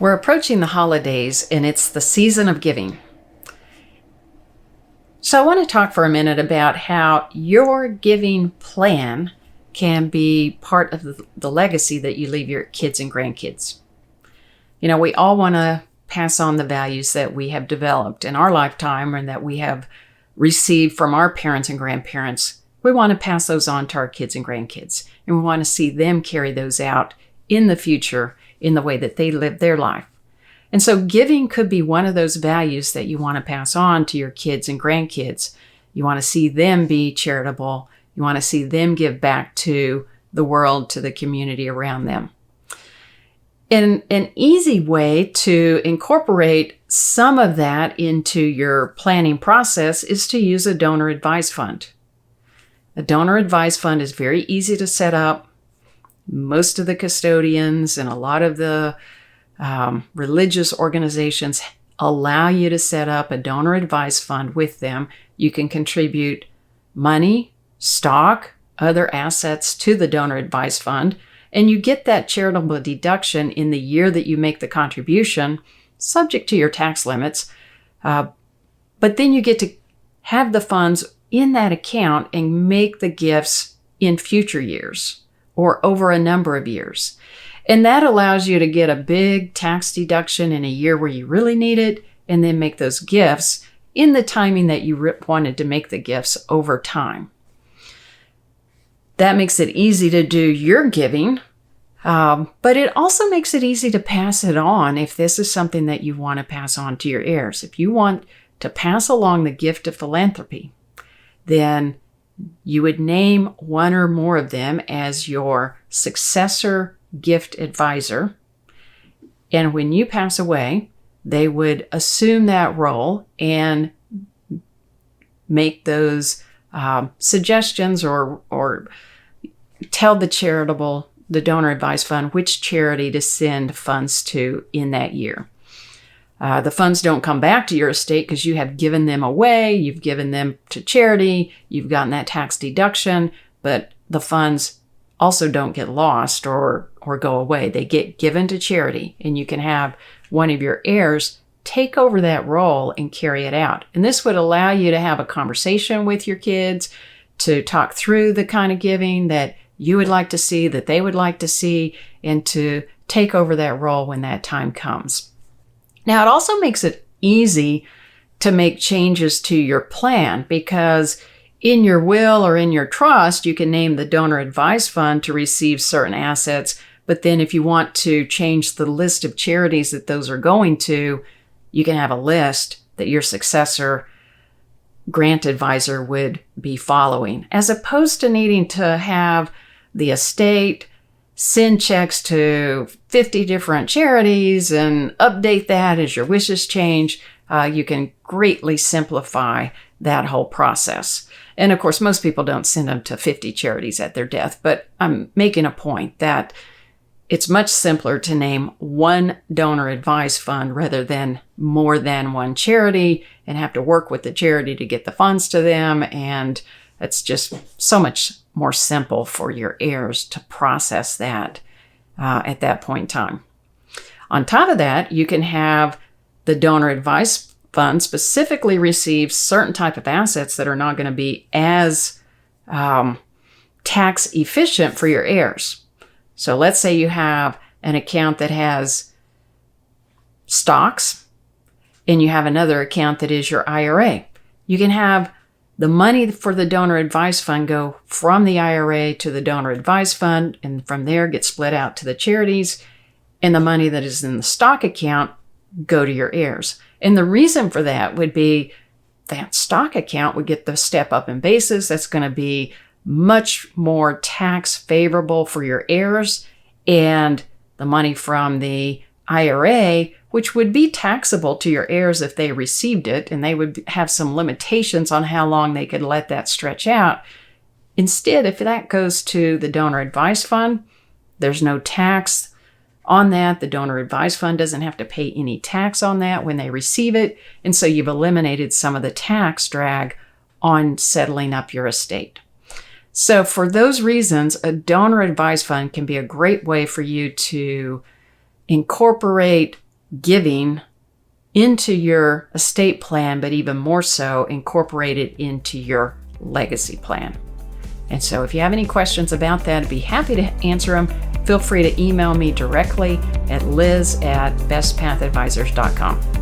We're approaching the holidays and it's the season of giving. So I want to talk for a minute about how your giving plan can be part of the legacy that you leave your kids and grandkids. You know, we all want to pass on the values that we have developed in our lifetime and that we have received from our parents and grandparents. We want to pass those on to our kids and grandkids, and we want to see them carry those out in the future in the way that they live their life. And so giving could be one of those values that you want to pass on to your kids and grandkids. You want to see them be charitable. You want to see them give back to the world, to the community around them. And an easy way to incorporate some of that into your planning process is to use a donor advised fund. A donor advised fund is very easy to set up. Most of the custodians and a lot of the religious organizations allow you to set up a donor advised fund with them. You can contribute money, stock, other assets to the donor advised fund, and you get that charitable deduction in the year that you make the contribution, subject to your tax limits. But then you get to have the funds in that account and make the gifts in future years or over a number of years. And that allows you to get a big tax deduction in a year where you really need it, and then make those gifts in the timing that you wanted to make the gifts over time. That makes it easy to do your giving, but it also makes it easy to pass it on if this is something that you want to pass on to your heirs. If you want to pass along the gift of philanthropy, then you would name one or more of them as your successor gift advisor. And when you pass away, they would assume that role and make those suggestions or tell the donor advised fund which charity to send funds to in that year. The funds don't come back to your estate because you have given them away, you've given them to charity, you've gotten that tax deduction, but the funds also don't get lost or go away. They get given to charity, and you can have one of your heirs take over that role and carry it out. And this would allow you to have a conversation with your kids, to talk through the kind of giving that you would like to see, that they would like to see, and to take over that role when that time comes. Now, it also makes it easy to make changes to your plan, because in your will or in your trust, you can name the donor advised fund to receive certain assets. But then if you want to change the list of charities that those are going to, you can have a list that your successor grant advisor would be following, as opposed to needing to have the estate send checks to 50 different charities and update that as your wishes change. You can greatly simplify that whole process. And of course, most people don't send them to 50 charities at their death, but I'm making a point that it's much simpler to name one donor advised fund rather than more than one charity and have to work with the charity to get the funds to them. And it's just so much more simple for your heirs to process that at that point in time. On top of that, you can have the donor advised fund specifically receive certain type of assets that are not going to be as tax efficient for your heirs. So let's say you have an account that has stocks and you have another account that is your IRA. You can have the money for the donor advised fund go from the IRA to the donor advised fund, and from there get split out to the charities, and the money that is in the stock account go to your heirs. And the reason for that would be that stock account would get the step up in basis. That's going to be much more tax favorable for your heirs, and the money from the IRA, which would be taxable to your heirs if they received it, and they would have some limitations on how long they could let that stretch out. Instead, if that goes to the donor advised fund, there's no tax on that. The donor advised fund doesn't have to pay any tax on that when they receive it, and so you've eliminated some of the tax drag on settling up your estate. So for those reasons, a donor advised fund can be a great way for you to incorporate giving into your estate plan, but even more so, incorporate it into your legacy plan. And so if you have any questions about that, I'd be happy to answer them. Feel free to email me directly at liz@bestpathadvisors.com.